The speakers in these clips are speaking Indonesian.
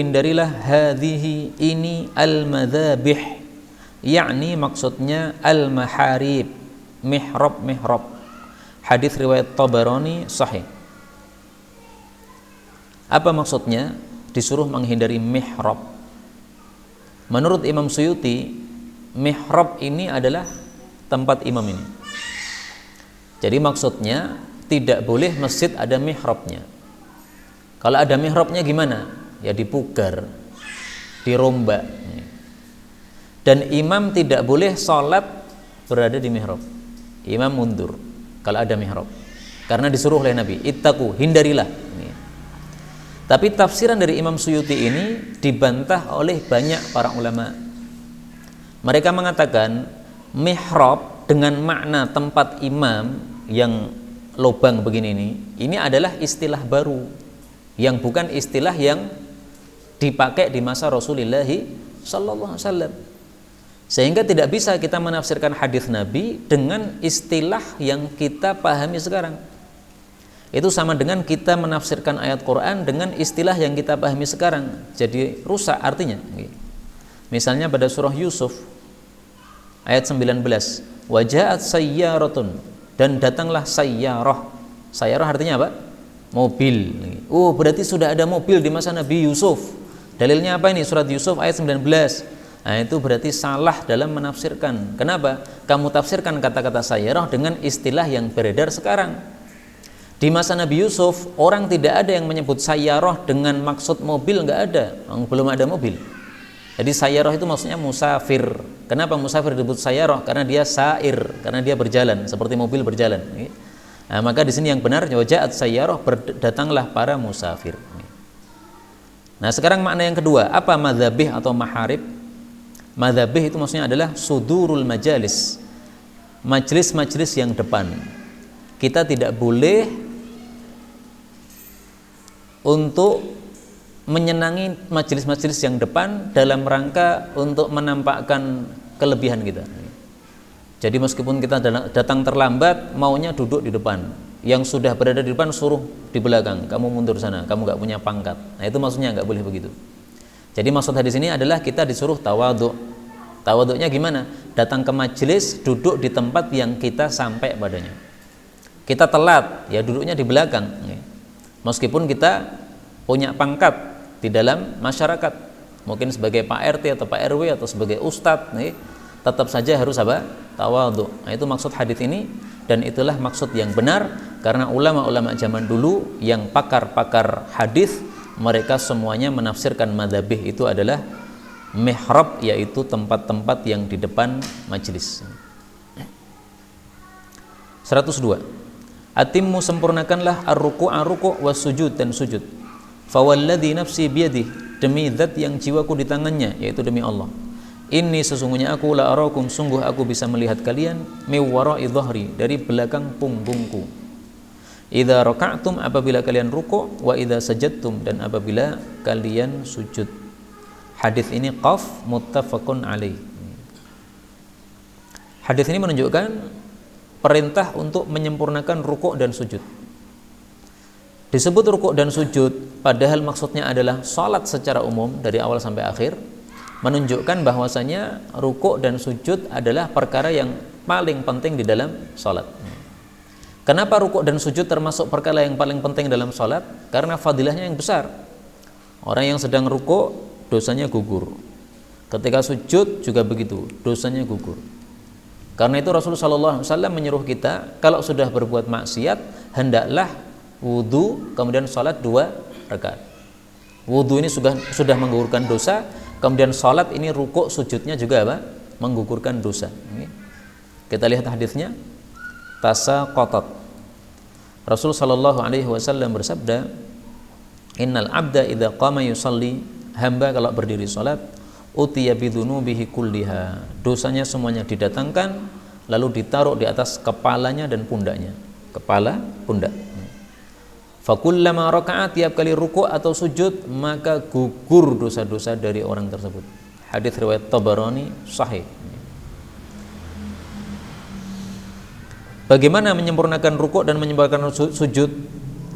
hindarilah hadhihi ini al-madzabih, yakni maksudnya al-maharib, mihrab. Hadis riwayat Tabarani sahih. Apa maksudnya disuruh menghindari mihrab? Menurut Imam Suyuti, mihrab ini adalah tempat imam ini. Jadi maksudnya tidak boleh masjid ada mihrabnya. Kalau ada mihrabnya gimana? Ya dipugar, dirombak. Dan imam tidak boleh sholat berada di mihrab. Imam mundur kalau ada mihrab, karena disuruh oleh Nabi, ittaqu, hindarilah. Tapi tafsiran dari Imam Suyuti ini dibantah oleh banyak para ulama. Mereka mengatakan mihrab dengan makna tempat imam yang lobang begini ini adalah istilah baru, yang bukan istilah yang dipakai di masa Rasulullah sallallahu alaihi wasallam. Sehingga tidak bisa kita menafsirkan hadis Nabi dengan istilah yang kita pahami sekarang. Itu sama dengan kita menafsirkan ayat Quran dengan istilah yang kita pahami sekarang. Jadi rusak artinya. Misalnya pada surah Yusuf ayat 19, waja'at sayyaratun, dan datanglah sayyarah. Sayyarah artinya apa? Mobil. Oh, berarti sudah ada mobil di masa Nabi Yusuf. Dalilnya apa ini? Surat Yusuf ayat 19. Nah, itu berarti salah dalam menafsirkan. Kenapa? Kamu tafsirkan kata-kata sayyarah dengan istilah yang beredar sekarang. Di masa Nabi Yusuf, orang tidak ada yang menyebut sayyarah dengan maksud mobil, nggak ada. Belum ada mobil. Jadi sayyarah itu maksudnya musafir. Kenapa musafir disebut sayyarah? Karena dia sair, karena dia berjalan seperti mobil berjalan. Nah, maka di sini yang benar, waja'at sayyarah, berdatanglah para musafir. Nah, sekarang makna yang kedua, apa madzabih atau maharib? Madzabih itu maksudnya adalah sudurul majalis, majelis-majelis yang depan. Kita tidak boleh untuk menyenangi majelis-majelis yang depan dalam rangka untuk menampakkan kelebihan kita. Jadi meskipun kita datang terlambat, maunya duduk di depan. Yang sudah berada di depan suruh di belakang, kamu mundur sana, kamu nggak punya pangkat. Nah, itu maksudnya nggak boleh begitu. Jadi maksud hadis ini adalah kita disuruh tawadhu. Tawadhunya gimana? Datang ke majelis, duduk di tempat yang kita sampai padanya. Kita telat, ya duduknya di belakang. Meskipun kita punya pangkat di dalam masyarakat, mungkin sebagai Pak RT atau Pak RW atau sebagai ustadz, tetap saja harus apa? Tawadhu. Nah, itu maksud hadis ini, dan itulah maksud yang benar, karena ulama-ulama zaman dulu yang pakar-pakar hadis, mereka semuanya menafsirkan madzabih itu adalah mihrab, yaitu tempat-tempat yang di depan majelis. 102. Atimmu, sempurnakanlah ar-ruku'a, ruku' was sujud, dan sujud. Fawalladzi nafsi biyadihi, demi zat yang jiwaku di tangannya, yaitu demi Allah. Inni, sesungguhnya aku, la arakum, sungguh aku bisa melihat kalian, min wara'i dhahri, dari belakang punggungku. Idza raka'tum, apabila kalian ruku', wa idza sajadtum, dan apabila kalian sujud. Hadis ini qaf muttafaqun alaih. Hadis ini menunjukkan perintah untuk menyempurnakan ruku' dan sujud. Disebut ruku' dan sujud padahal maksudnya adalah salat secara umum dari awal sampai akhir, menunjukkan bahwasanya ruku' dan sujud adalah perkara yang paling penting di dalam salat. Kenapa ruku' dan sujud termasuk perkara yang paling penting dalam salat? Karena fadilahnya yang besar. Orang yang sedang ruku' dosanya gugur. Ketika sujud juga begitu, dosanya gugur. Karena itu Rasulullah SAW menyuruh kita, kalau sudah berbuat maksiat, hendaklah wudu, kemudian salat 2 rakaat. Wudu ini sudah menggugurkan dosa, kemudian salat ini rukuk sujudnya juga apa? Menggugurkan dosa. Kita lihat hadisnya. Tasaqatat. Rasul sallallahu alaihi wasallam bersabda, innal abda idza qama yusalli, hamba kalau berdiri salat, utiya bidzunubihi kulliha, dosanya semuanya didatangkan lalu ditaruh di atas kepalanya dan pundaknya. Kepala, pundak. Fakullama raka'a, tiap kali ruku' atau sujud, maka gugur dosa-dosa dari orang tersebut. Hadis riwayat Tabarani sahih. Bagaimana menyempurnakan ruku' dan menyempurnakan sujud?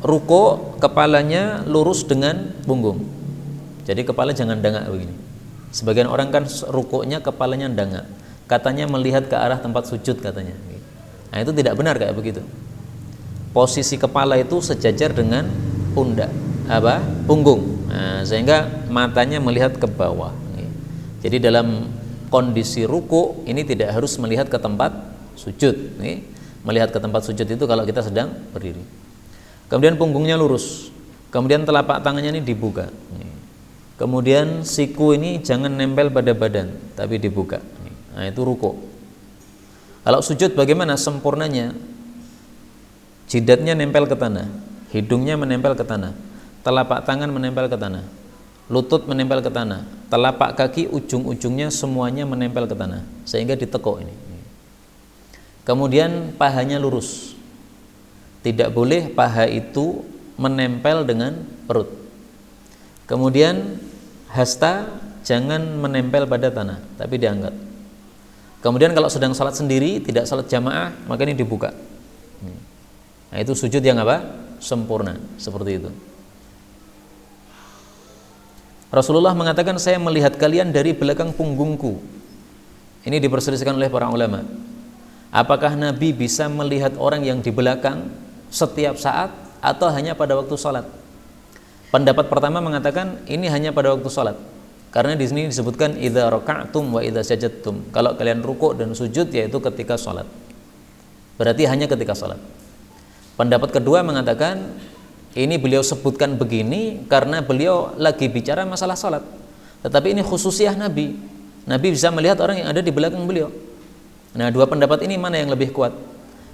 Ruku' kepalanya lurus dengan punggung. Jadi kepala jangan dangak begini. Sebagian orang kan rukuknya kepalanya dangak. Katanya melihat ke arah tempat sujud katanya. Nah, itu tidak benar kayak begitu. Posisi kepala itu sejajar dengan pundak, punggung. Nah, sehingga matanya melihat ke bawah. Jadi dalam kondisi ruku ini tidak harus melihat ke tempat sujud. Melihat ke tempat sujud itu kalau kita sedang berdiri. Kemudian punggungnya lurus. Kemudian telapak tangannya ini dibuka. Kemudian siku ini jangan nempel pada badan, tapi dibuka. Nah, itu ruku. Kalau sujud bagaimana sempurnanya? Jidatnya nempel ke tanah, hidungnya menempel ke tanah, telapak tangan menempel ke tanah, lutut menempel ke tanah, telapak kaki ujung-ujungnya semuanya menempel ke tanah, sehingga ditekuk ini. Kemudian pahanya lurus. Tidak boleh paha itu menempel dengan perut. Kemudian hasta jangan menempel pada tanah, tapi diangkat. Kemudian kalau sedang salat sendiri, tidak salat jamaah, maka ini dibuka. Nah, itu sujud yang sempurna, seperti itu. Rasulullah mengatakan, saya melihat kalian dari belakang punggungku. Ini diperselisihkan oleh para ulama. Apakah Nabi bisa melihat orang yang di belakang setiap saat atau hanya pada waktu sholat? Pendapat pertama mengatakan ini hanya pada waktu sholat, karena di sini disebutkan idza raka'tum wa idza sajadtum. Kalau kalian rukuk dan sujud yaitu ketika sholat. Berarti hanya ketika sholat. Pendapat kedua mengatakan ini beliau sebutkan begini karena beliau lagi bicara masalah sholat. Tetapi ini khususiyah Nabi. Nabi bisa melihat orang yang ada di belakang beliau. Nah, dua pendapat ini mana yang lebih kuat?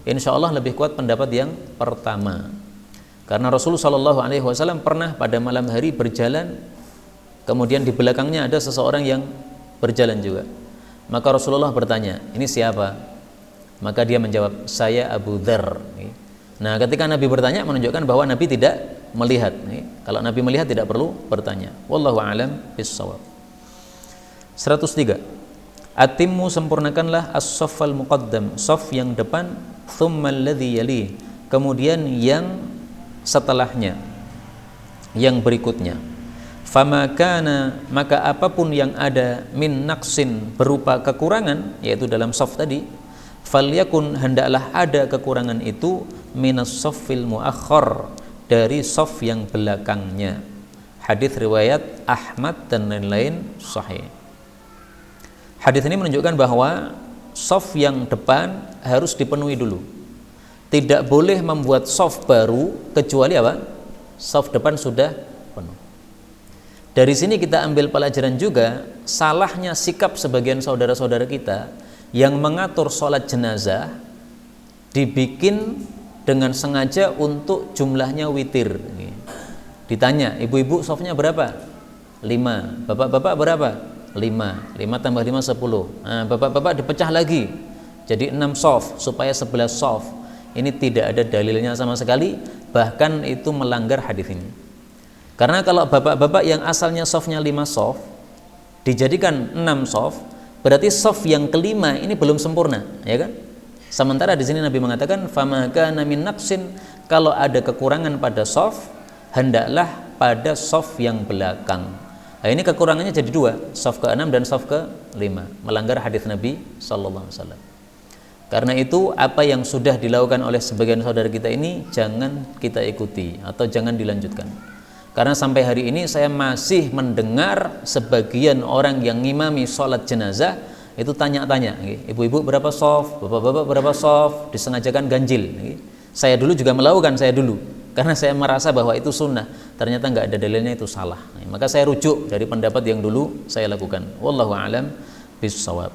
Insya Allah lebih kuat pendapat yang pertama. Karena Rasulullah SAW pernah pada malam hari berjalan, kemudian di belakangnya ada seseorang yang berjalan juga. Maka Rasulullah bertanya, ini siapa? Maka dia menjawab, saya Abu Dzar. Nah, ketika Nabi bertanya menunjukkan bahwa Nabi tidak melihat. Kalau Nabi melihat tidak perlu bertanya. Wallahu a'lam bissawab. 103. Atimmu sempurnakanlah as-saffal muqaddam, saf yang depan, thumma alladhi yali, kemudian yang setelahnya, yang berikutnya. Fama kana, maka apapun yang ada min naqsin, berupa kekurangan, yaitu dalam saf tadi, falyakun, hendaklah ada kekurangan itu minas saffil muakhkhar, dari saf yang belakangnya. Hadis riwayat Ahmad dan lain-lain sahih. Hadis ini menunjukkan bahwa saf yang depan harus dipenuhi dulu. Tidak boleh membuat saf baru kecuali saf depan sudah penuh. Dari sini kita ambil pelajaran juga salahnya sikap sebagian saudara-saudara kita yang mengatur sholat jenazah dibikin dengan sengaja untuk jumlahnya witir. Ditanya, ibu-ibu safnya berapa? 5. Bapak-bapak berapa? 5 tambah 5 10. Nah, bapak-bapak dipecah lagi jadi 6 saf supaya 11 saf. Ini tidak ada dalilnya sama sekali, bahkan itu melanggar hadis ini. Karena kalau bapak-bapak yang asalnya safnya 5 saf dijadikan 6 saf, berarti saf yang kelima ini belum sempurna, ya kan? Sementara di sini Nabi mengatakan fama kana min naqsin, kalau ada kekurangan pada saf hendaklah pada saf yang belakang. Nah, ini kekurangannya jadi 2, saf ke-6 dan saf ke-5, melanggar hadis Nabi sallallahu alaihi wasallam. Karena itu apa yang sudah dilakukan oleh sebagian saudara kita ini jangan kita ikuti atau jangan dilanjutkan. Karena sampai hari ini saya masih mendengar sebagian orang yang ngimami sholat jenazah itu tanya-tanya, ibu-ibu berapa saf, bapak-bapak berapa saf, disengajakan ganjil. Saya dulu juga melakukan, karena saya merasa bahwa itu sunnah, ternyata nggak ada dalilnya, itu salah. Maka saya rujuk dari pendapat yang dulu saya lakukan. Wallahu a'lam bissawab.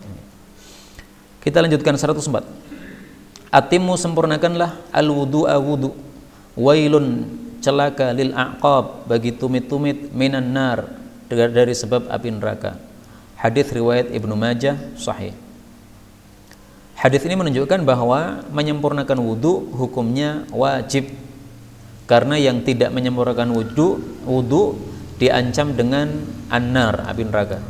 Kita lanjutkan 104. Atimmu sempurnakanlah al-wudu'a wudu. Wailun, celaka, lil aqab, bagi tumit-tumit, minan nar, dari sebab api neraka. Hadis riwayat Ibnu Majah sahih. Hadis ini menunjukkan bahwa menyempurnakan wudu hukumnya wajib. Karena yang tidak menyempurnakan wudu diancam dengan an-nar, api neraka.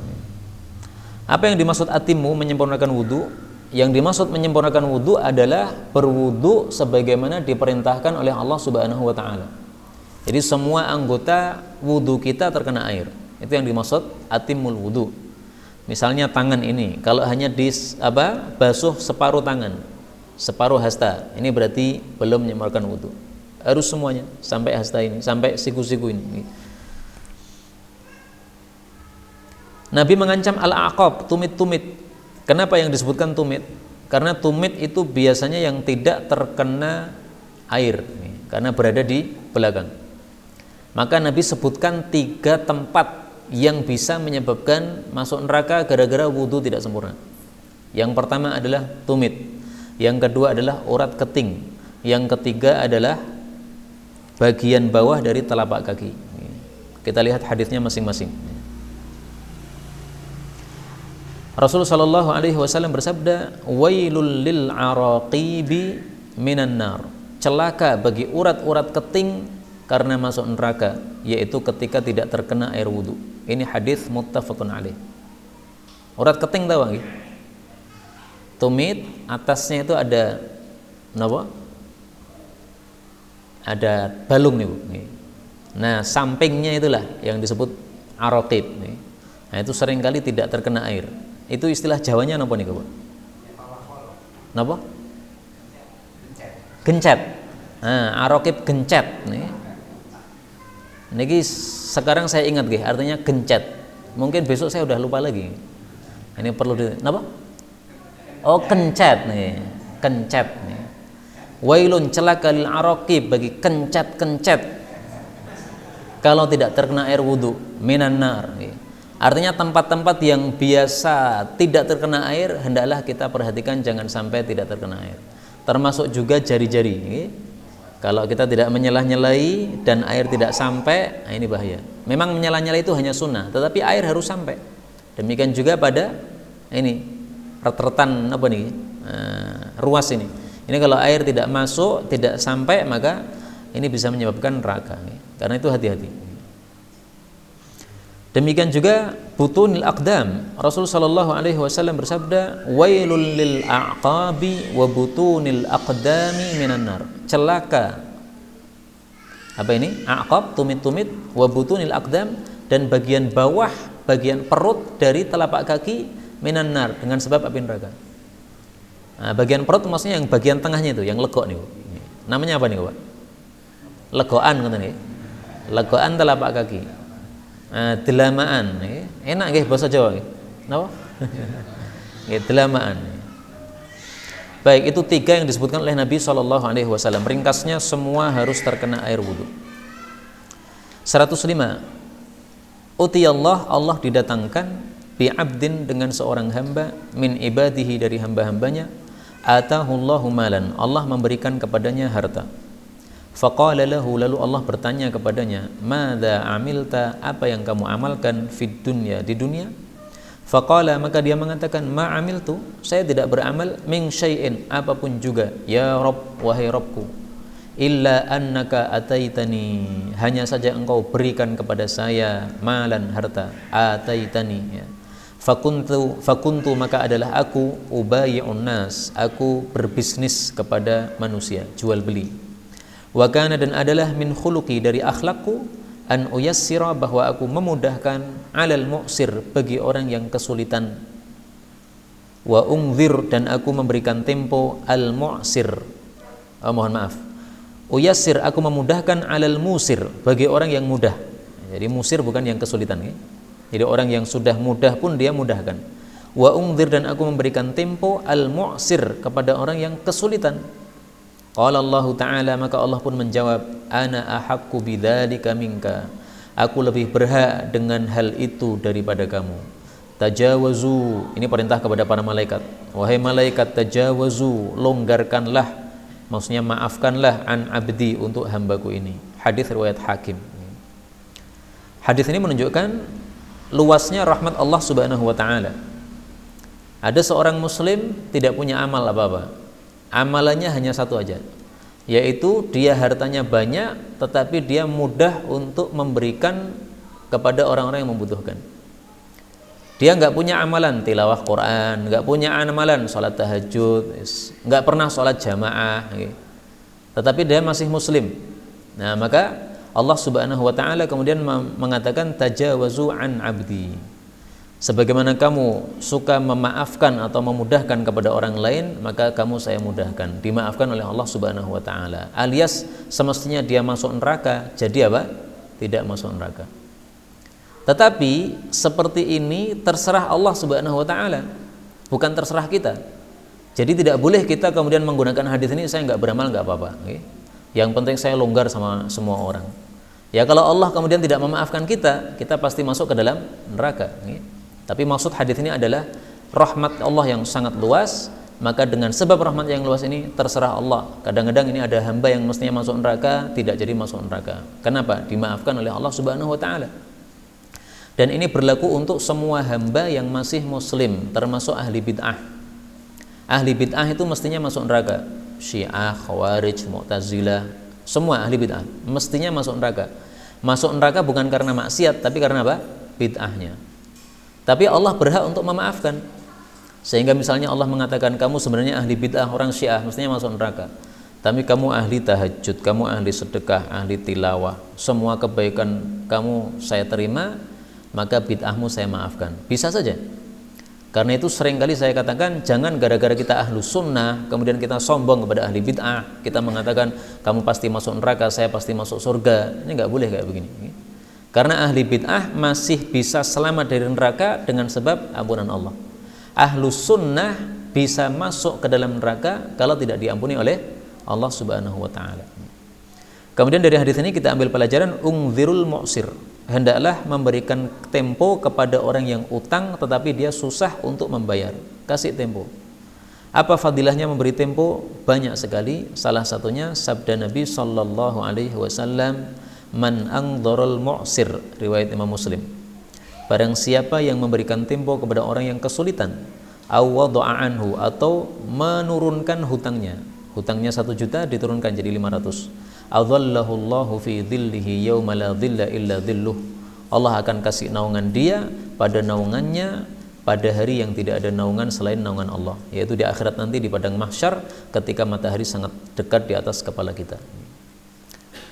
Apa yang dimaksud atimmu menyempurnakan wudu? Yang dimaksud menyempurnakan wudu adalah berwudu sebagaimana diperintahkan oleh Allah Subhanahu wa taala. Jadi semua anggota wudu kita terkena air. Itu yang dimaksud atimul wudu. Misalnya tangan ini, kalau hanya basuh separuh tangan, separuh hasta, ini berarti belum menyempurnakan wudu. Harus semuanya sampai hasta ini, sampai siku-siku ini. Nabi mengancam al-aqab, tumit-tumit. Kenapa yang disebutkan tumit? Karena tumit itu biasanya yang tidak terkena air, karena berada di belakang. Maka Nabi sebutkan 3 tempat yang bisa menyebabkan masuk neraka gara-gara wudhu tidak sempurna. Yang pertama adalah tumit, yang kedua adalah urat keting, yang ketiga adalah bagian bawah dari telapak kaki. Kita lihat hadisnya masing-masing. Rasulullah Shallallahu Alaihi Wasallam bersabda, "Wailul lil araqibi minan nar." Celaka bagi urat-urat keting karena masuk neraka, yaitu ketika tidak terkena air wudhu. Ini hadis muttafaqun alaih. Urat keting tahu nggih? Tumit atasnya itu ada napa? Ada balung nih Bu. Nah, sampingnya itulah yang disebut araqib. Nah, itu seringkali tidak terkena air. Itu istilah Jawanya napa niku, Pak? Napa? Gencet. Nah, araqib gencet nih. Niki sekarang saya ingat nggih, artinya gencet. Mungkin besok saya udah lupa lagi. Ini perlu napa? Oh, kencet nih. Kencet nih. Wailun celaka lil araqib, bagi kencet-kencet kalau tidak terkena air wudu minan nar. Artinya tempat-tempat yang biasa tidak terkena air hendaklah kita perhatikan jangan sampai tidak terkena air. Termasuk juga jari-jari. Kalau kita tidak menyelah-nyelai dan air tidak sampai, nah ini bahaya. Memang menyelah-nyelai itu hanya sunnah, tetapi air harus sampai. Demikian juga pada ini ret-retan apa nih? Ruas ini. Ini kalau air tidak masuk, tidak sampai, maka ini bisa menyebabkan neraka. Karena itu hati-hati. Demikian juga butunil aqdam. Rasul sallallahu alaihi wasallam bersabda, "Wailul lil aqabi wa butunil aqdami minan nar." Celaka. Apa ini? Aqab, tumit-tumit, wa butunil aqdam, dan bagian bawah, bagian perut dari telapak kaki minan nar, dengan sebab api neraka. Nah, bagian perut maksudnya yang bagian tengahnya itu, yang legok nih. Namanya apa nih, Pak? Legokan ngoten nggih. Legokan telapak kaki. Delamaan, enak nggih bahasa Jawa nggih. Napa? Nggih, delamaan. Baik, itu 3 yang disebutkan oleh Nabi Shallallahu Alaihi Wasallam. Ringkasnya semua harus terkena air wudhu. 105. Utiyallah, Allah didatangkan bi'abdin, dengan seorang hamba, min ibadihi, dari hamba-hambanya, atahullahu malan, Allah memberikan kepadanya harta. Faqala lahu, lalu Allah bertanya kepadanya, madza amilta, apa yang kamu amalkan, fid dunya, di dunia? Faqala, maka dia mengatakan, ma amiltu, saya tidak beramal, min syai'in, apapun juga, ya Rabb, wahai Rabbku, illa annaka ataitani, hanya saja engkau berikan kepada saya malan, harta, ataitani, ya. Fakuntu, maka adalah aku, ubayi'un nas, aku berbisnis kepada manusia, jual beli. Wa kana, dan adalah min khuluqi, dari akhlakku, an uyassira, bahwa aku memudahkan, alal mu'sir, bagi orang yang kesulitan. Wa ungzir, dan aku memberikan tempo, al mu'sir, mohon maaf, uyassir, aku memudahkan, alal musir, bagi orang yang mudah. Jadi musir bukan yang kesulitan, ya? Jadi orang yang sudah mudah pun dia mudahkan. Wa ungzir, dan aku memberikan tempo, al mu'sir, kepada orang yang kesulitan. Qala Allah Ta'ala, maka Allah pun menjawab, ana ahaqqu bidzalika minka, aku lebih berhak dengan hal itu daripada kamu. Tajawazu, ini perintah kepada para malaikat, wahai malaikat, tajawazu, longgarkanlah, maksudnya maafkanlah, an abdi, untuk hambaku ini. Hadis riwayat Hakim. Hadis ini menunjukkan luasnya rahmat Allah Subhanahu wa Ta'ala. Ada seorang muslim tidak punya amal apa-apa, amalannya hanya satu aja, yaitu dia hartanya banyak tetapi dia mudah untuk memberikan kepada orang-orang yang membutuhkan. Dia nggak punya amalan tilawah Quran, nggak punya amalan sholat tahajud, nggak pernah sholat jamaah, tetapi dia masih muslim. Nah, maka Allah Subhanahu wa taala kemudian mengatakan tajawazu an abdi. Sebagaimana kamu suka memaafkan atau memudahkan kepada orang lain, maka kamu saya mudahkan, dimaafkan oleh Allah Subhanahu wa taala. Alias semestinya dia masuk neraka, jadi apa? Tidak masuk neraka. Tetapi seperti ini terserah Allah Subhanahu wa taala, bukan terserah kita. Jadi tidak boleh kita kemudian menggunakan hadis ini, saya nggak beramal nggak apa-apa. Yang penting saya longgar sama semua orang. Ya kalau Allah kemudian tidak memaafkan kita, kita pasti masuk ke dalam neraka. Tapi maksud hadis ini adalah rahmat Allah yang sangat luas, maka dengan sebab rahmat yang luas ini terserah Allah. Kadang-kadang ini ada hamba yang mestinya masuk neraka, tidak jadi masuk neraka. Kenapa? Dimaafkan oleh Allah Subhanahu wa taala. Dan ini berlaku untuk semua hamba yang masih muslim, termasuk ahli bid'ah. Ahli bid'ah itu mestinya masuk neraka. Syiah, Khawarij, Mu'tazilah, semua ahli bid'ah mestinya masuk neraka. Masuk neraka bukan karena maksiat, tapi karena apa? Bid'ahnya. Tapi Allah berhak untuk memaafkan. Sehingga misalnya Allah mengatakan kamu sebenarnya ahli bid'ah, orang Syiah, mestinya masuk neraka. Tapi kamu ahli tahajud, kamu ahli sedekah, ahli tilawah, semua kebaikan kamu saya terima, maka bid'ahmu saya maafkan. Bisa saja. Karena itu seringkali saya katakan jangan gara-gara kita ahlu sunnah kemudian kita sombong kepada ahli bid'ah, kita mengatakan kamu pasti masuk neraka, saya pasti masuk surga. Ini nggak boleh kayak begini. Karena ahli bid'ah masih bisa selamat dari neraka dengan sebab ampunan Allah. Ahlu sunnah bisa masuk ke dalam neraka kalau tidak diampuni oleh Allah Subhanahu wa taala. Kemudian dari hadis ini kita ambil pelajaran ungzirul mu'sir. Hendaklah memberikan tempo kepada orang yang utang tetapi dia susah untuk membayar. Kasih tempo. Apa fadilahnya memberi tempo? Banyak sekali. Salah satunya sabda Nabi sallallahu alaihi wasallam, "Man angdharul mu'sir," riwayat Imam Muslim. Barang siapa yang memberikan tempo kepada orang yang kesulitan, aw wada'a anhu, atau menurunkan hutangnya. Hutangnya 1 juta diturunkan jadi 500. Adhallahullahu fi dhillihi yawma la dhilla illa dhilluh. Allah akan kasih naungan dia pada naungannya pada hari yang tidak ada naungan selain naungan Allah, yaitu di akhirat nanti di padang mahsyar ketika matahari sangat dekat di atas kepala kita.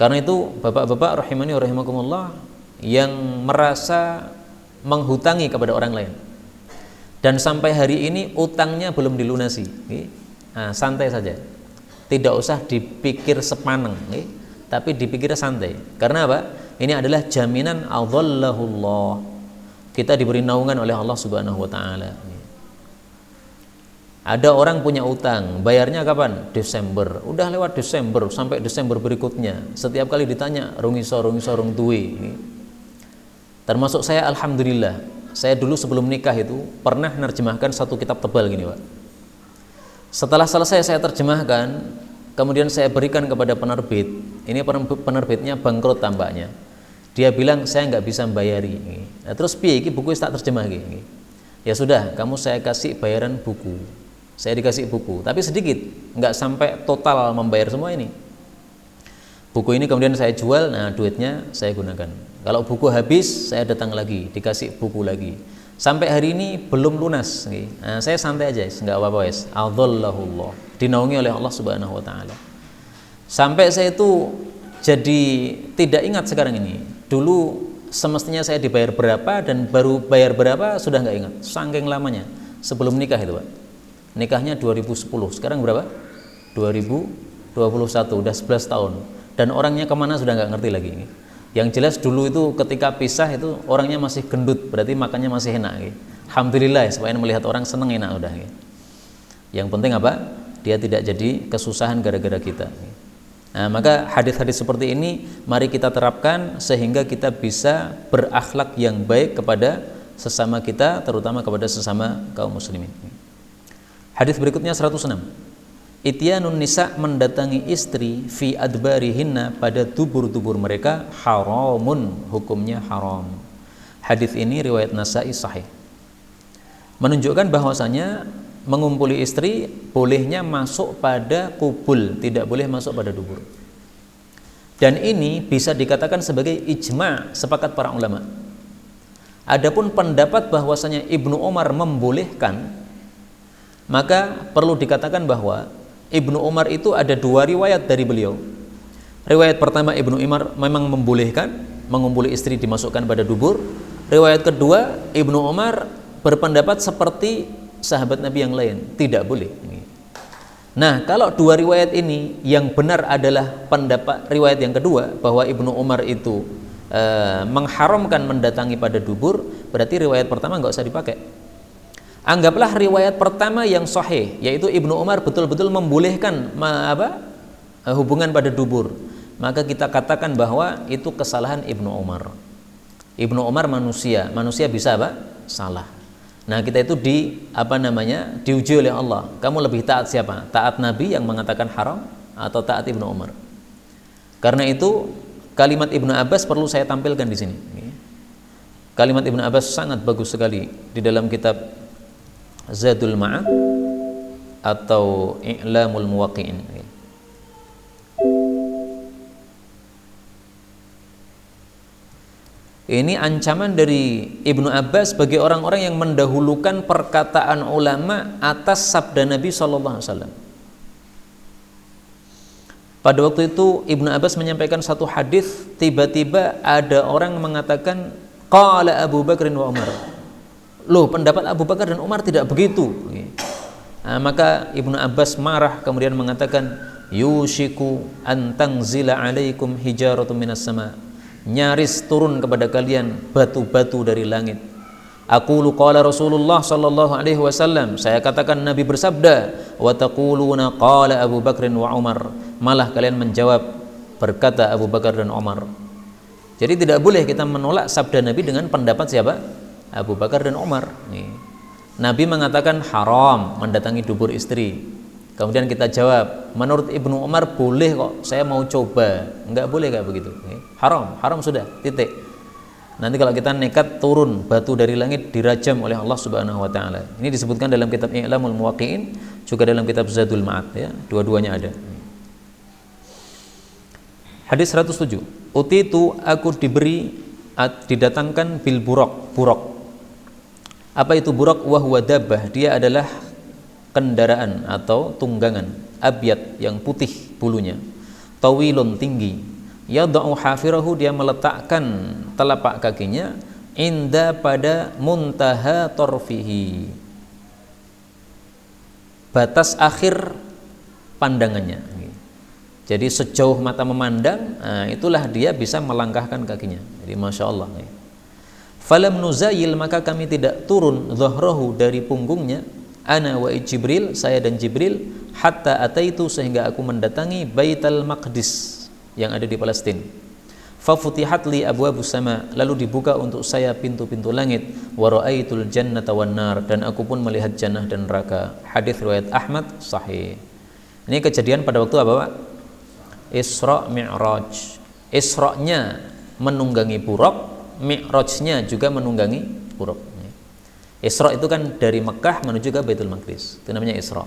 Karena itu bapak-bapak rahimani wa rahimakumullah yang merasa menghutangi kepada orang lain dan sampai hari ini utangnya belum dilunasi, nah, santai saja. Tidak usah dipikir sepaneng, tapi dipikir santai. Karena apa? Ini adalah jaminan adhallahullah. Kita diberi naungan oleh Allah Subhanahu wa taala. Ada orang punya utang, bayarnya kapan? Desember. Udah lewat Desember sampai Desember berikutnya. Setiap kali ditanya, rung duwe. Termasuk saya, alhamdulillah. Saya dulu sebelum nikah itu pernah nerjemahkan 1 kitab tebal gini, Pak. Setelah selesai saya terjemahkan, kemudian saya berikan kepada penerbit. Ini penerbitnya bangkrut tampaknya. Dia bilang saya nggak bisa membayari. Nah, terus piye iki buku tak terjemah iki? Ya sudah, kamu saya kasih bayaran buku. Saya dikasih buku, tapi sedikit, nggak sampai total membayar semua ini. Buku ini kemudian saya jual, nah duitnya saya gunakan. Kalau buku habis, saya datang lagi, dikasih buku lagi. Sampai hari ini belum lunas. Nah, saya santai aja, nggak apa-apa wes. Adhallahullah, dinaungi oleh Allah Subhanahu wa taala. Sampai saya itu jadi tidak ingat sekarang ini. Dulu semestinya saya dibayar berapa dan baru bayar berapa sudah nggak ingat. Saking lamanya sebelum nikah itu, Pak. Nikahnya 2010. Sekarang berapa? 2021, udah 11 tahun. Dan orangnya kemana sudah nggak ngerti lagi. Yang jelas dulu itu ketika pisah itu orangnya masih gendut, berarti makannya masih enak. Alhamdulillah, supaya melihat orang seneng enak udah. Yang penting apa? Dia tidak jadi kesusahan gara-gara kita. Nah, maka hadis-hadis seperti ini mari kita terapkan sehingga kita bisa berakhlak yang baik kepada sesama kita, terutama kepada sesama kaum muslimin. Hadis berikutnya 106. Ityanun nisa, mendatangi istri fi adbarihinna, pada dubur-dubur mereka, haramun, hukumnya haram. Hadis ini riwayat Nasa'i sahih. Menunjukkan bahwasanya mengumpuli istri bolehnya masuk pada kubul, tidak boleh masuk pada dubur. Dan ini bisa dikatakan sebagai ijma', sepakat para ulama. Adapun pendapat bahwasanya Ibnu Umar membolehkan, maka perlu dikatakan bahwa Ibnu Umar itu ada 2 riwayat dari beliau. Riwayat pertama Ibnu Umar memang membolehkan mengumpuli istri dimasukkan pada dubur. Riwayat kedua Ibnu Umar berpendapat seperti sahabat Nabi yang lain, tidak boleh. Nah, kalau dua riwayat ini yang benar adalah pendapat riwayat yang kedua bahwa Ibnu Umar itu mengharamkan mendatangi pada dubur, berarti riwayat pertama nggak usah dipakai. Anggaplah riwayat pertama yang sahih, yaitu Ibnu Umar betul-betul membolehkan hubungan pada dubur, maka kita katakan bahwa itu kesalahan Ibnu Umar. Ibnu Umar manusia bisa salah. Nah, kita itu diuji oleh Allah. Kamu lebih taat siapa? Taat Nabi yang mengatakan haram atau taat Ibnu Umar? Karena itu kalimat Ibnu Abbas perlu saya tampilkan di sini. Kalimat Ibnu Abbas sangat bagus sekali di dalam kitab Zadul Ma'ad atau I'lamul Muwaqqi'in. Ini ancaman dari Ibnu Abbas bagi orang-orang yang mendahulukan perkataan ulama atas sabda Nabi SAW. Pada waktu itu Ibnu Abbas menyampaikan satu hadis, tiba-tiba ada orang mengatakan qala Abu Bakr wa Umar. Loh, pendapat Abu Bakar dan Umar tidak begitu. Nah, maka Ibnu Abbas marah kemudian mengatakan yushiku an tanzila alaikum hijaratun minas sama. Nyaris turun kepada kalian batu-batu dari langit. Aqulu qala Rasulullah sallallahu alaihi wasallam, saya katakan Nabi bersabda, wa taquluna qala Abu Bakr wa Umar, malah kalian menjawab berkata Abu Bakar dan Umar. Jadi tidak boleh kita menolak sabda Nabi dengan pendapat siapa? Abu Bakar dan Umar. Nabi mengatakan haram mendatangi dubur istri. Kemudian kita jawab, menurut Ibnu Umar boleh kok, saya mau coba. Enggak boleh kayak begitu. Haram sudah, titik. Nanti kalau kita nekat turun batu dari langit dirajam oleh Allah Subhanahu wa taala. Ini disebutkan dalam kitab I'lamul Muwaqqi'in, juga dalam kitab Zadul Ma'ad ya, dua-duanya ada. Hadis 107. Utitu, aku didatangkan bil buraq. Apa itu buraq? Wa huwa dabbah, dia adalah kendaraan atau tunggangan abyad yang putih bulunya, tawilun tinggi, yada'u hafirahu, dia meletakkan telapak kakinya inda pada muntaha torfihi, batas akhir pandangannya. Jadi sejauh mata memandang, itulah dia bisa melangkahkan kakinya. Jadi masya Allah. Falam nuzayil, maka kami tidak turun dhahrahu, dari punggungnya, ana wa Jibril, saya dan Jibril, hatta ataitu, sehingga aku mendatangi Baitul Maqdis yang ada di Palestina. Fa futihat li abwabus sama, lalu dibuka untuk saya pintu-pintu langit, wa raaitul jannata wan nar, dan aku pun melihat jannah dan neraka. Hadis riwayat Ahmad sahih. Ini kejadian pada waktu apa, Pak? Isra Mi'raj. Isra-nya menunggangi buraq, Mi'raj-nya juga menunggangi buraq. Isra itu kan dari Mekah menuju ke Baitul Maqdis, itu namanya Isra.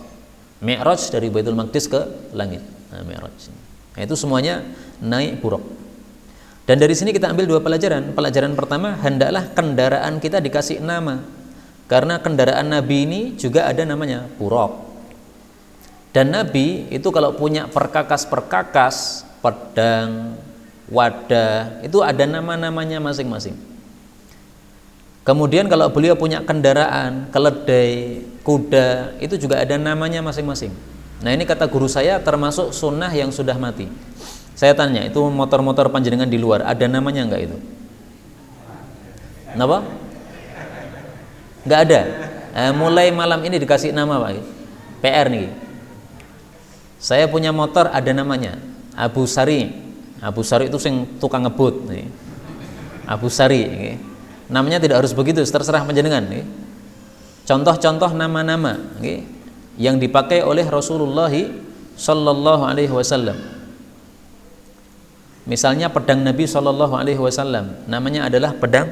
Mi'raj dari Baitul Maqdis ke langit. Nah, Mi'raj. Nah, itu semuanya naik buraq. Dan dari sini kita ambil dua pelajaran. Pelajaran pertama, hendaklah kendaraan kita dikasih nama. Karena kendaraan Nabi ini juga ada namanya buraq. Dan Nabi itu kalau punya perkakas-perkakas, pedang, wadah, itu ada nama-namanya masing-masing. Kemudian kalau beliau punya kendaraan, keledai, kuda, itu juga ada namanya masing-masing. Nah, ini kata guru saya termasuk sunnah yang sudah mati. Saya tanya, itu motor-motor panjenengan di luar, ada namanya enggak itu? Kenapa? Enggak ada. Mulai malam ini dikasih nama, Pak. PR nih. Saya punya motor ada namanya, Abu Sari. Abu Sari itu sing tukang ngebut nih. Abu Sari nih. Namanya tidak harus begitu, terserah panjenengan. Contoh-contoh nama-nama yang dipakai oleh Rasulullah Sallallahu Alaihi Wasallam. Misalnya pedang Nabi Sallallahu Alaihi Wasallam, namanya adalah pedang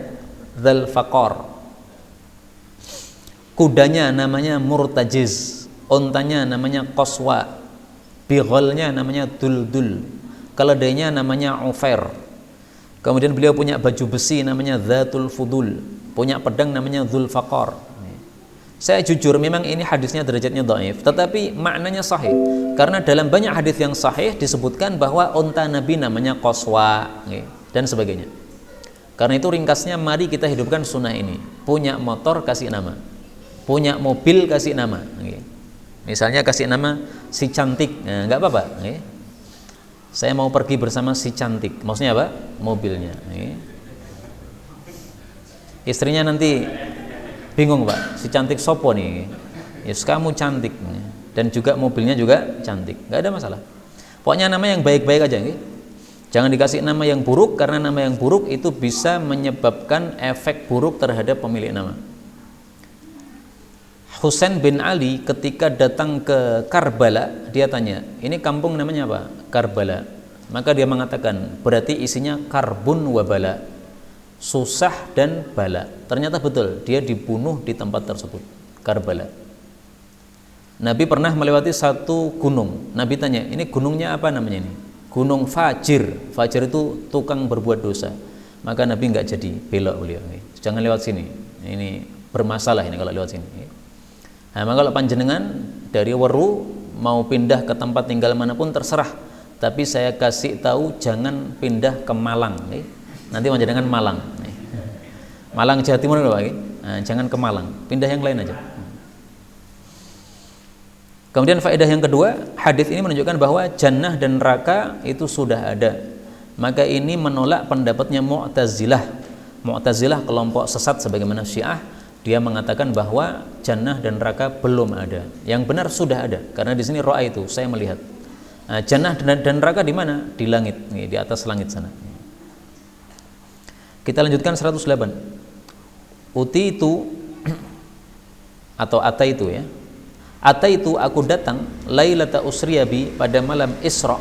Dzul Faqar. Kudanya namanya Murtajiz, ontanya namanya Qaswa, bighalnya namanya Duldul, keledainya namanya Ufair. Kemudian beliau punya baju besi namanya Dzatul Fudul, punya pedang namanya Dzul Faqar. Saya jujur memang ini hadisnya derajatnya dhaif, tetapi maknanya sahih. Karena dalam banyak hadis yang sahih disebutkan bahwa unta Nabi namanya Qaswa dan sebagainya. Karena itu ringkasnya mari kita hidupkan sunnah ini. Punya motor kasih nama, punya mobil kasih nama. Misalnya kasih nama si cantik, nah, nggak apa-apa. Saya mau pergi bersama si cantik, maksudnya apa? Mobilnya. Istrinya nanti bingung, Pak, si cantik sopo nih? Yes, kamu cantik, dan juga mobilnya juga cantik, nggak ada masalah. Pokoknya nama yang baik-baik aja, jangan dikasih nama yang buruk, karena nama yang buruk itu bisa menyebabkan efek buruk terhadap pemilik nama. Husain bin Ali ketika datang ke Karbala, dia tanya, ini kampung namanya apa? Karbala. Maka dia mengatakan, berarti isinya karbun wa bala, susah dan bala. Ternyata betul, dia dibunuh di tempat tersebut, Karbala. Nabi pernah melewati satu gunung. Nabi tanya, ini gunungnya apa namanya ini? Gunung Fajir. Fajir itu tukang berbuat dosa. Maka Nabi nggak jadi, belok beliau. Jangan lewat sini, ini bermasalah ini kalau lewat sini. Nah, maka kalau panjenengan dari Weru mau pindah ke tempat tinggal manapun terserah, tapi saya kasih tahu jangan pindah ke Malang. Nanti panjenengan Malang. Malang Jawa Timur loh, Pak. Nah, jangan ke Malang, pindah yang lain aja. Kemudian faedah yang kedua, hadis ini menunjukkan bahwa jannah dan neraka itu sudah ada. Maka ini menolak pendapatnya Mu'tazilah. Mu'tazilah kelompok sesat sebagaimana Syiah, dia mengatakan bahwa jannah dan neraka belum ada. Yang benar sudah ada, karena di sini ro'a itu saya melihat. Nah, jannah dan neraka di mana? Di langit, di atas langit sana. Kita lanjutkan 108. Uti itu atau ata itu ya. Ata itu aku datang lailata usriyabi pada malam Isra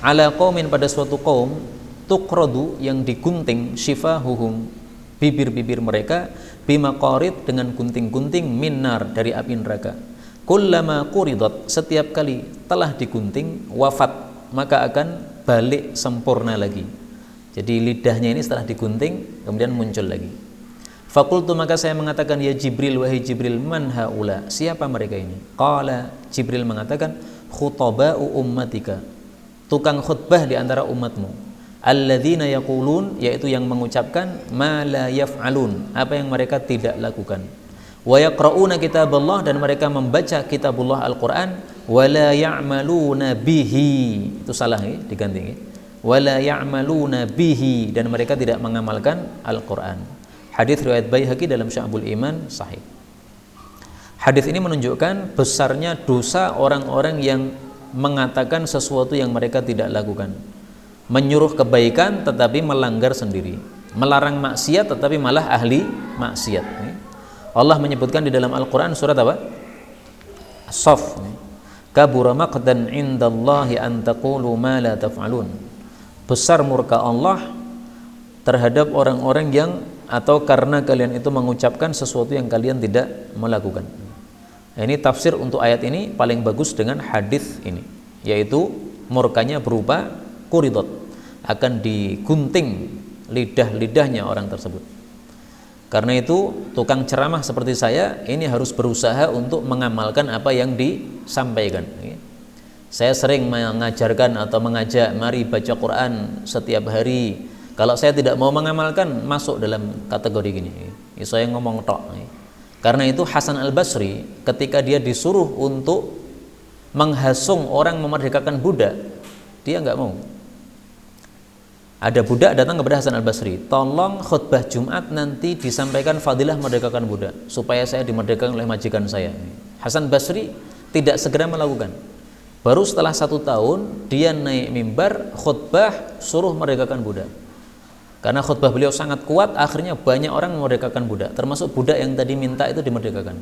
ala qaumin pada suatu kaum tuqradu yang digunting shifahuhum bibir-bibir mereka bimaqarid dengan gunting-gunting minar dari api neraka. Kullama quridat setiap kali telah digunting wafat maka akan balik sempurna lagi. Jadi lidahnya ini setelah digunting kemudian muncul lagi. Fakultu maka saya mengatakan ya Jibril wahai Jibril man haula siapa mereka ini? Qala Jibril mengatakan khutaba'u ummatika tukang khutbah di antara umatmu. Alladzina yaqulun yaitu yang mengucapkan ma la yaf'alun apa yang mereka tidak lakukan. Wa yaqra'una kitaballah dan mereka membaca kitabullah Al-Qur'an wa la ya'maluna bihi. Itu salah ya, diganti ya. Wa la ya'maluna bihi dan mereka tidak mengamalkan Al-Qur'an. Hadis riwayat Baihaqi dalam Syu'abul Iman sahih. Hadis ini menunjukkan besarnya dosa orang-orang yang mengatakan sesuatu yang mereka tidak lakukan. Menyuruh kebaikan tetapi melanggar sendiri. Melarang maksiat tetapi malah ahli maksiat. Allah menyebutkan di dalam Al-Quran surat apa? As-Saff. Kabura maqdan indallahi an taqulu ma la taf'alun. Besar murka Allah terhadap orang-orang yang atau karena kalian itu mengucapkan sesuatu yang kalian tidak melakukan. Nah, ini tafsir untuk ayat ini paling bagus dengan hadis ini, yaitu murkanya berupa kuridot, akan digunting lidah-lidahnya orang tersebut. Karena itu tukang ceramah seperti saya ini harus berusaha untuk mengamalkan apa yang disampaikan. Saya sering mengajarkan atau mengajak mari baca Quran setiap hari. Kalau saya tidak mau mengamalkan masuk dalam kategori gini. Saya ngomong tok. Karena itu Hasan Al-Basri ketika dia disuruh untuk menghasung orang memerdekakan budak, dia nggak mau. Ada budak datang kepada Hasan Al-Basri, tolong khutbah Jumat nanti disampaikan fadilah merdekakan budak supaya saya dimerdekakan oleh majikan saya. Hasan Basri tidak segera melakukan. Baru setelah 1 tahun dia naik mimbar khutbah suruh merdekakan budak. Karena khutbah beliau sangat kuat, akhirnya banyak orang memerdekakan budak, termasuk budak yang tadi minta itu dimerdekakan.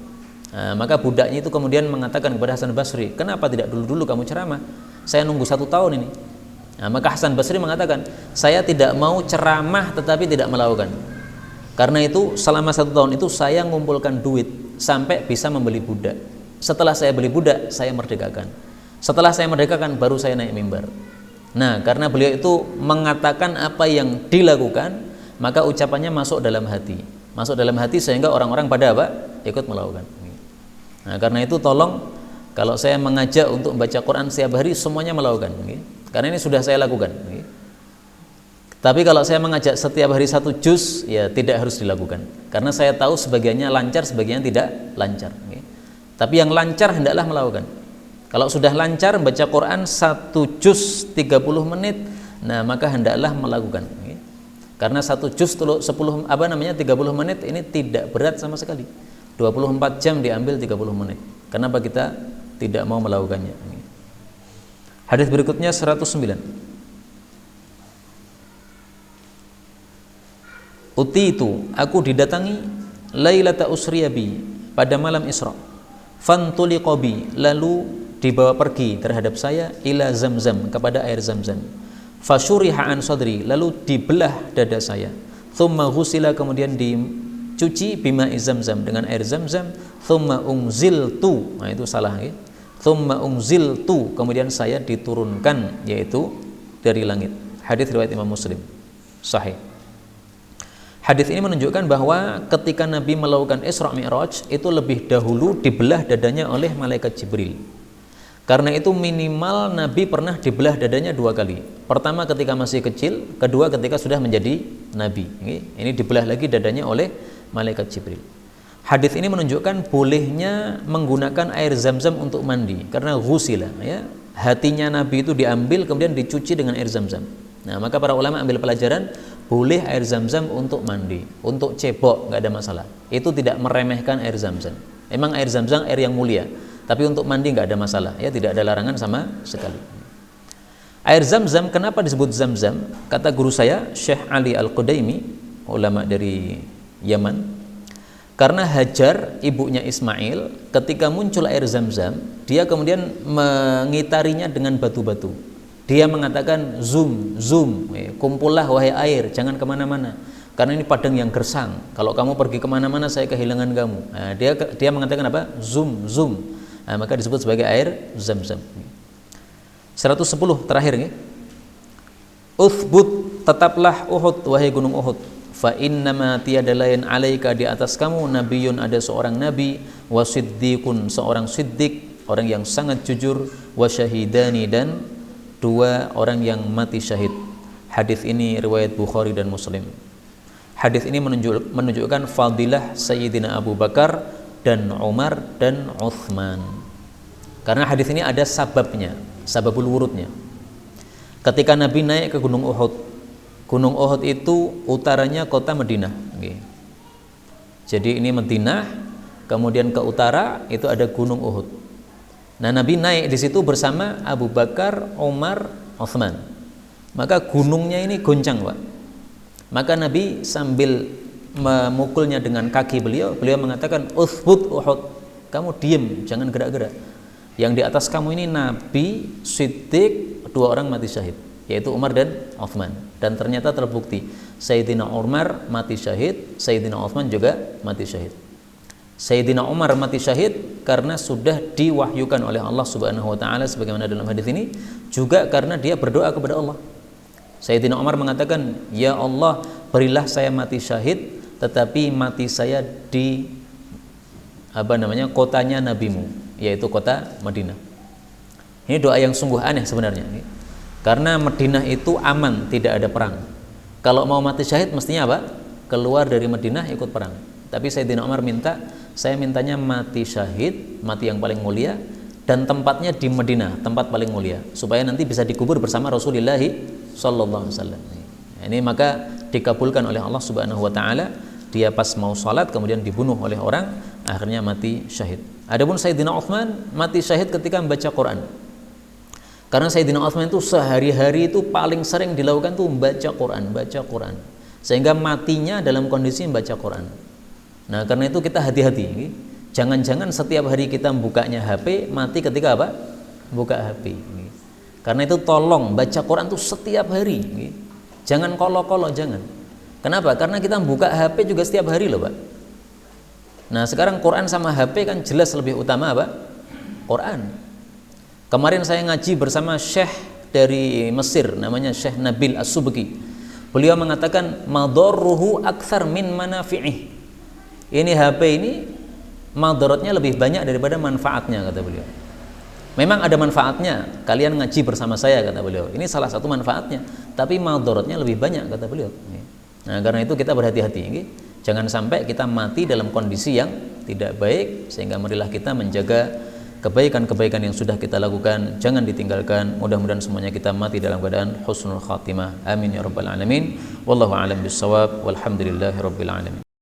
Nah, maka budaknya itu kemudian mengatakan kepada Hasan Basri, kenapa tidak dulu-dulu kamu ceramah? Saya nunggu 1 tahun ini. Nah, maka Hasan Basri mengatakan, saya tidak mau ceramah tetapi tidak melakukan. Karena itu selama 1 tahun itu saya mengumpulkan duit sampai bisa membeli budak. Setelah saya beli budak, saya merdekakan. Setelah saya merdekakan, baru saya naik mimbar. Nah, karena beliau itu mengatakan apa yang dilakukan, maka ucapannya masuk dalam hati. Masuk dalam hati sehingga orang-orang pada apa? Ikut melakukan. Nah, karena itu tolong kalau saya mengajak untuk membaca Quran setiap hari, semuanya melakukan, karena ini sudah saya lakukan. Tapi kalau saya mengajak setiap hari 1 juz, ya tidak harus dilakukan, karena saya tahu sebagiannya lancar, sebagiannya tidak lancar. Tapi yang lancar hendaklah melakukan. Kalau sudah lancar membaca Quran 1 juz 30 menit, nah maka hendaklah melakukan. Karena 1 juz 30 menit ini tidak berat sama sekali. 24 jam diambil 30 menit. Kenapa kita tidak mau melakukannya? Hadis berikutnya 109. Utitu, aku didatangi lailata usriyabi, pada malam Isra. Fantuliqabi, lalu dibawa pergi terhadap saya ila Zamzam, kepada air Zamzam. Fasyuriha an sadri, lalu dibelah dada saya. Thumma ghusila, kemudian dicuci bima'i Zamzam, dengan air Zamzam. Thumma unziltu, nah itu salah ya. Thumma unziltu, kemudian saya diturunkan, yaitu dari langit. Hadis riwayat Imam Muslim, sahih. Hadis ini menunjukkan bahwa ketika Nabi melakukan Isra Mi'raj itu lebih dahulu dibelah dadanya oleh malaikat Jibril. Karena itu minimal Nabi pernah dibelah dadanya 2 kali. Pertama ketika masih kecil, kedua ketika sudah menjadi Nabi. Ini dibelah lagi dadanya oleh malaikat Jibril. Hadis ini menunjukkan bolehnya menggunakan air Zamzam untuk mandi, karena ghusila, ya, hatinya Nabi itu diambil kemudian dicuci dengan air Zamzam. Nah, maka para ulama ambil pelajaran, boleh air Zamzam untuk mandi, untuk cebok nggak ada masalah. Itu tidak meremehkan air Zamzam. Emang air Zamzam air yang mulia, tapi untuk mandi nggak ada masalah, ya, tidak ada larangan sama sekali. Air Zamzam, kenapa disebut Zamzam? Kata guru saya, Syekh Ali Al-Qudaimi, ulama dari Yaman, karena Hajar, ibunya Ismail, ketika muncul air Zamzam, dia kemudian mengitarinya dengan batu-batu. Dia mengatakan, zoom, kumpullah wahai air, jangan kemana-mana, karena ini padang yang gersang. Kalau kamu pergi kemana-mana, saya kehilangan kamu. Nah, dia mengatakan apa? Zoom. Nah, maka disebut sebagai air Zamzam. 110 terakhir ya. Uthbut, tetaplah Uhud, wahai gunung Uhud. Fa innama tiada lain alaika, di atas kamu, nabiyun, ada seorang nabi, wa siddiqun, seorang siddiq, orang yang sangat jujur, wa syahidani, dan 2 orang yang mati syahid. Hadis ini riwayat Bukhari dan Muslim. Hadis ini menunjukkan fadilah Sayyidina Abu Bakar dan Umar dan Uthman. Karena hadis ini ada sababnya, sababul wurudnya. Ketika Nabi naik ke Gunung Uhud, Gunung Uhud itu utaranya kota Madinah. Jadi ini Madinah, kemudian ke utara itu ada Gunung Uhud. Nah, Nabi naik di situ bersama Abu Bakar, Umar, Uthman. Maka gunungnya ini goncang, Pak. Maka Nabi sambil memukulnya dengan kaki beliau mengatakan, Uthbut Uhud, kamu diem, jangan gerak-gerak. Yang di atas kamu ini Nabi, Siddiq, 2 orang mati syahid, yaitu Umar dan Uthman. Dan ternyata terbukti Sayyidina Umar mati syahid, Sayyidina Uthman juga mati syahid. Sayyidina Umar mati syahid karena sudah diwahyukan oleh Allah Subhanahu wa taala sebagaimana dalam hadis ini, juga karena dia berdoa kepada Allah. Sayyidina Umar mengatakan, "Ya Allah, berilah saya mati syahid, tetapi mati saya di kotanya nabimu, yaitu kota Madinah." Ini doa yang sungguh aneh sebenarnya. Karena Madinah itu aman, tidak ada perang. Kalau mau mati syahid mestinya apa? Keluar dari Madinah ikut perang. Tapi Sayyidina Umar saya mintanya mati syahid, mati yang paling mulia, dan tempatnya di Madinah, tempat paling mulia, supaya nanti bisa dikubur bersama Rasulullah sallallahu alaihi wasallam. Ini maka dikabulkan oleh Allah Subhanahu wa taala. Dia pas mau salat kemudian dibunuh oleh orang, akhirnya mati syahid. Adapun Sayyidina Uthman mati syahid ketika membaca Quran. Karena Sayyidina Uthman itu sehari-hari itu paling sering dilakukan tuh baca Quran. Sehingga matinya dalam kondisi membaca Quran. Nah, karena itu kita hati-hati. Jangan-jangan setiap hari kita bukanya HP, mati ketika apa? Buka HP. Karena itu tolong baca Quran tuh setiap hari. Jangan kolo-kolo, jangan. Kenapa? Karena kita buka HP juga setiap hari loh, Pak. Nah, sekarang Quran sama HP kan jelas lebih utama apa? Quran. Kemarin saya ngaji bersama Syekh dari Mesir, namanya Syekh Nabil As-Subki. Beliau mengatakan, "Madarruhu aktsar min manafi'ih." Ini HP ini Madaratnya lebih banyak daripada manfaatnya, kata beliau. Memang ada manfaatnya, kalian ngaji bersama saya, kata beliau. Ini salah satu manfaatnya, tapi madaratnya lebih banyak, kata beliau. Nah, karena itu kita berhati-hati. Jangan sampai kita mati dalam kondisi yang tidak baik, sehingga marilah kita menjaga kebaikan-kebaikan yang sudah kita lakukan, jangan ditinggalkan. Mudah-mudahan semuanya kita mati dalam keadaan husnul khatimah. Amin ya rabbal alamin. Wallahu a'lam bissawab. Walhamdulillahirabbil alamin.